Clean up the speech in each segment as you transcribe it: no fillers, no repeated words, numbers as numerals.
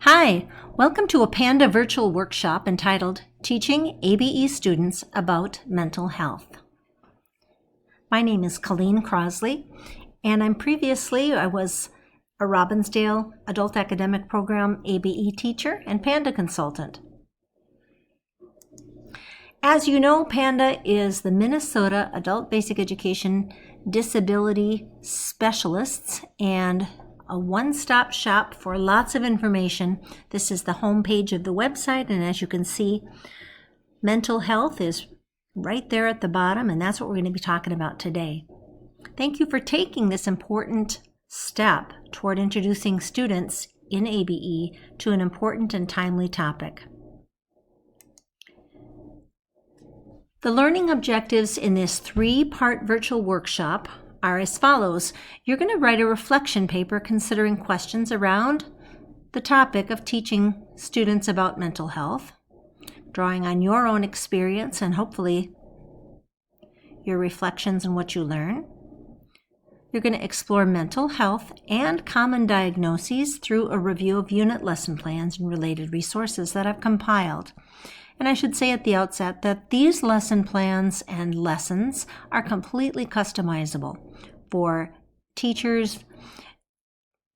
Hi, welcome to a Panda virtual workshop entitled Teaching ABE Students About Mental Health. My name is Colleen Crosley, and I was a Robbinsdale Adult Academic Program ABE teacher and Panda consultant. As you know, Panda is the Minnesota Adult Basic Education Disability Specialists and a one-stop shop for lots of information. This is the home page of the website, and as you can see, mental health is right there at the bottom, and that's what we're going to be talking about today. Thank you for taking this important step toward introducing students in ABE to an important and timely topic. The learning objectives in this three-part virtual workshop are as follows. You're going to write a reflection paper considering questions around the topic of teaching students about mental health, drawing on your own experience and hopefully your reflections on what you learn. You're going to explore mental health and common diagnoses through a review of unit lesson plans and related resources that I've compiled. And I should say at the outset that these lesson plans and lessons are completely customizable for teachers,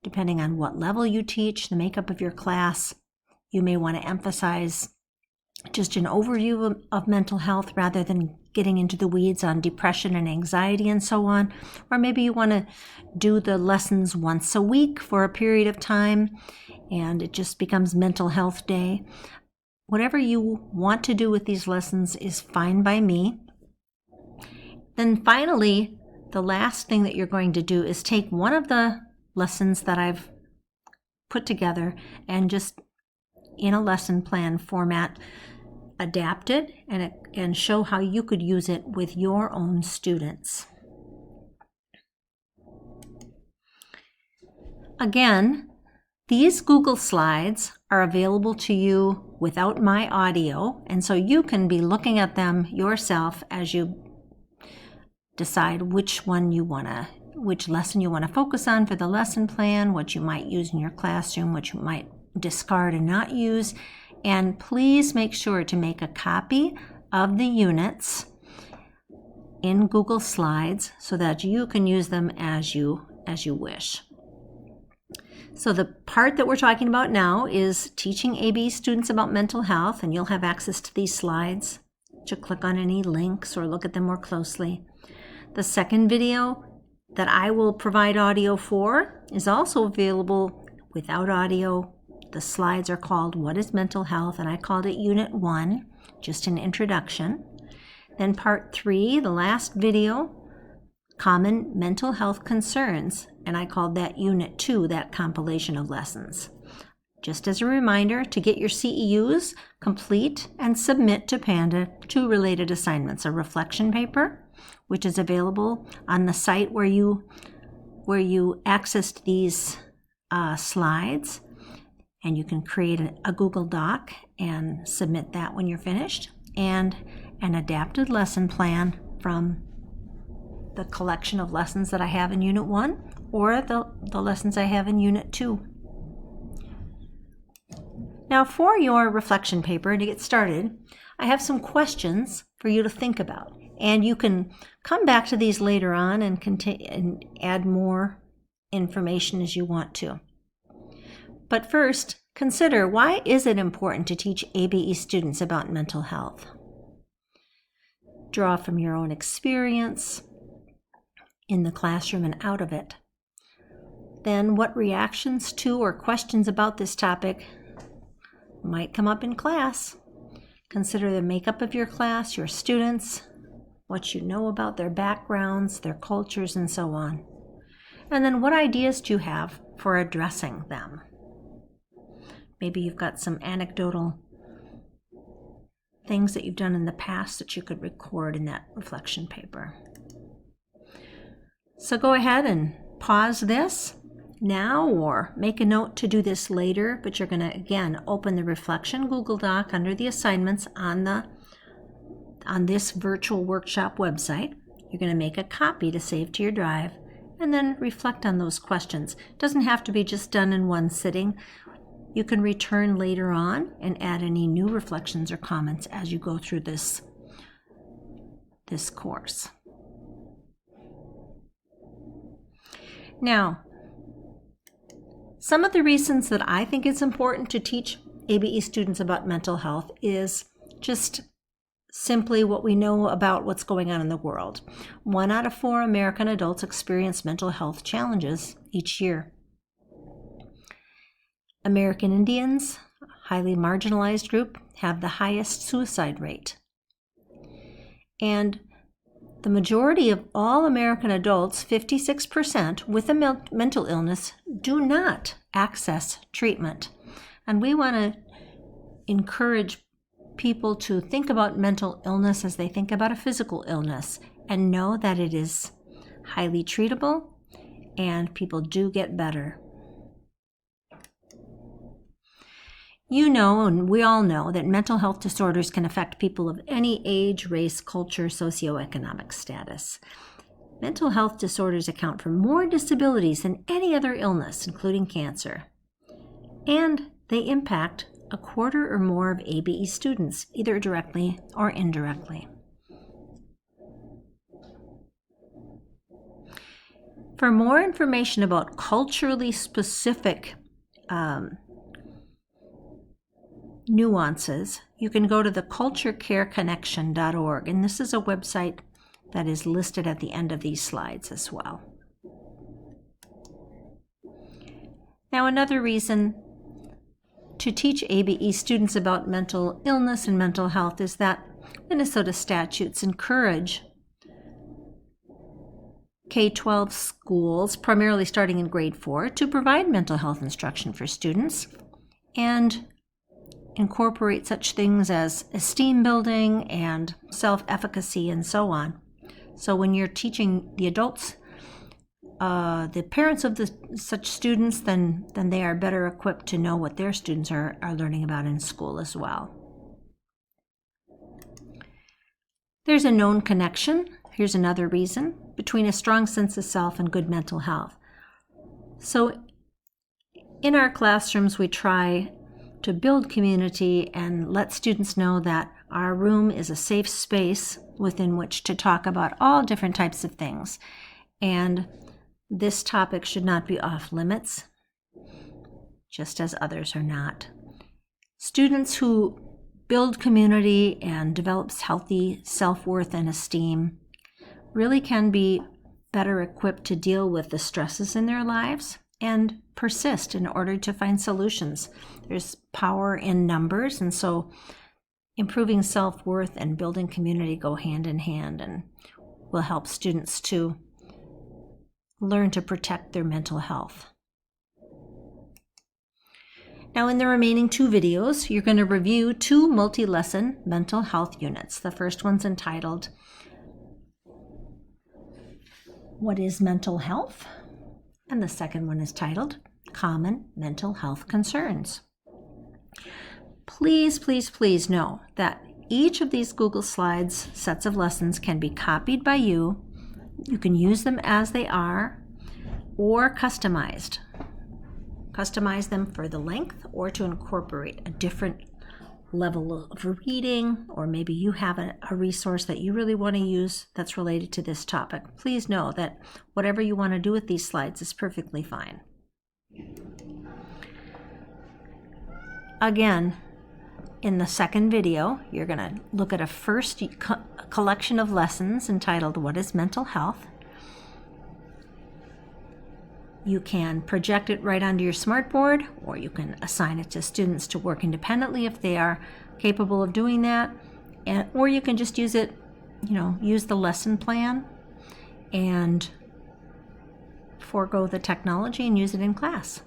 depending on what level you teach, the makeup of your class. You may want to emphasize just an overview of mental health rather than getting into the weeds on depression and anxiety and so on. Or maybe you want to do the lessons once a week for a period of time and it just becomes Mental Health Day. Whatever you want to do with these lessons is fine by me. Then finally, the last thing that you're going to do is take one of the lessons that I've put together and just in a lesson plan format, adapt it and show how you could use it with your own students. Again, these Google Slides are available to you without my audio, and so you can be looking at them yourself as you decide which lesson you want to focus on for the lesson plan, what you might use in your classroom, what you might discard and not use. And please make sure to make a copy of the units in Google Slides so that you can use them as you wish. So the part that we're talking about now is teaching ABE students about mental health, and you'll have access to these slides to click on any links or look at them more closely. The second video that I will provide audio for is also available without audio. The slides are called What is Mental Health? And I called it Unit 1, just an introduction. Then Part 3, the last video, Common Mental Health Concerns, and I called that Unit 2, that compilation of lessons. Just as a reminder, to get your CEUs, complete and submit to Panda 2 related assignments, a reflection paper, which is available on the site where you accessed these slides, and you can create a Google Doc and submit that when you're finished, and an adapted lesson plan from the collection of lessons that I have in Unit 1 or the lessons I have in Unit 2. Now for your reflection paper, to get started, I have some questions for you to think about. And you can come back to these later on and add more information as you want to. But first, consider, why is it important to teach ABE students about mental health? Draw from your own experience in the classroom and out of it. Then what reactions to or questions about this topic might come up in class? Consider the makeup of your class, your students, what you know about their backgrounds, their cultures, and so on. And then what ideas do you have for addressing them? Maybe you've got some anecdotal things that you've done in the past that you could record in that reflection paper. So go ahead and pause this now or make a note to do this later, but you're going to, again, open the Reflection Google Doc under the assignments on this virtual workshop website. You're going to make a copy to save to your drive and then reflect on those questions. It doesn't have to be just done in one sitting. You can return later on and add any new reflections or comments as you go through this course. Now, some of the reasons that I think it's important to teach ABE students about mental health is just simply what we know about what's going on in the world. 1 out of 4 American adults experience mental health challenges each year. American Indians, a highly marginalized group, have the highest suicide rate. And the majority of all American adults, 56%, with a mental illness, do not access treatment. And we want to encourage people to think about mental illness as they think about a physical illness and know that it is highly treatable and people do get better. You know, and we all know, that mental health disorders can affect people of any age, race, culture, socioeconomic status. Mental health disorders account for more disabilities than any other illness, including cancer. And they impact 1/4 or more of ABE students, either directly or indirectly. For more information about culturally specific nuances, you can go to the culturecareconnection.org, and this is a website that is listed at the end of these slides as well. Now, another reason to teach ABE students about mental illness and mental health is that Minnesota statutes encourage K-12 schools, primarily starting in grade 4, to provide mental health instruction for students and incorporate such things as esteem building and self-efficacy and so on. So when you're teaching the adults, the parents of such students, then they are better equipped to know what their students are learning about in school as well. There's a known connection, here's another reason, between a strong sense of self and good mental health. So in our classrooms, we try to build community and let students know that our room is a safe space within which to talk about all different types of things. And this topic should not be off limits, just as others are not. Students who build community and develops healthy self-worth and esteem really can be better equipped to deal with the stresses in their lives and persist in order to find solutions. There's power in numbers, and so improving self-worth and building community go hand in hand and will help students to learn to protect their mental health. Now, in the remaining 2 videos, you're going to review 2 multi-lesson mental health units. The first one's entitled, What is Mental Health? And the second one is titled, Common Mental Health Concerns. Please, please, please know that each of these Google Slides sets of lessons can be copied by you. You can use them as they are or customized. Customize them for the length or to incorporate a different level of reading, or maybe you have a resource that you really want to use that's related to this topic. Please know that whatever you want to do with these slides is perfectly fine. Again, in the second video, you're going to look at a first collection of lessons entitled, What is Mental Health? You can project it right onto your smartboard, or you can assign it to students to work independently if they are capable of doing that, or you can just use it, use the lesson plan and forego the technology and use it in class.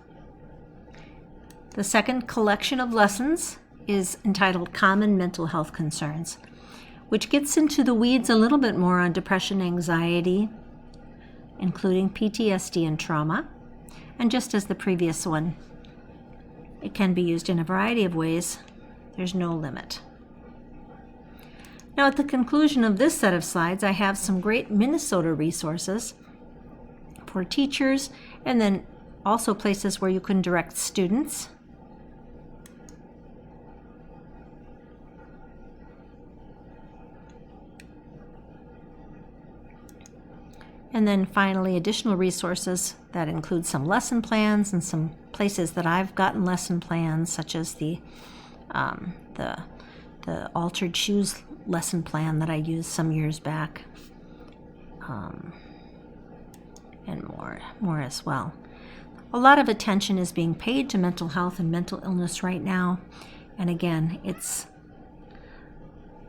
The second collection of lessons is entitled Common Mental Health Concerns, which gets into the weeds a little bit more on depression, anxiety, including PTSD and trauma. And just as the previous one, it can be used in a variety of ways. There's no limit. Now, at the conclusion of this set of slides, I have some great Minnesota resources for teachers, and then also places where you can direct students And then finally, additional resources that include some lesson plans and some places that I've gotten lesson plans, such as the altered shoes lesson plan that I used some years back, and more as well. A lot of attention is being paid to mental health and mental illness right now, and again,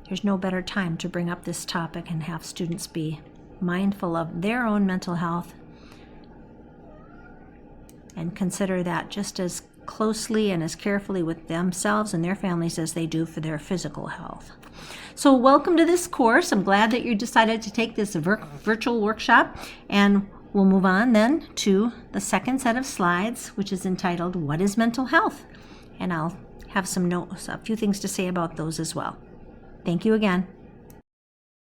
there's no better time to bring up this topic and have students be mindful of their own mental health and consider that just as closely and as carefully with themselves and their families as they do for their physical health. So welcome to this course. I'm glad that you decided to take this virtual workshop, and we'll move on then to the second set of slides, which is entitled, What is Mental Health? And I'll have some notes, a few things to say about those as well. Thank you again.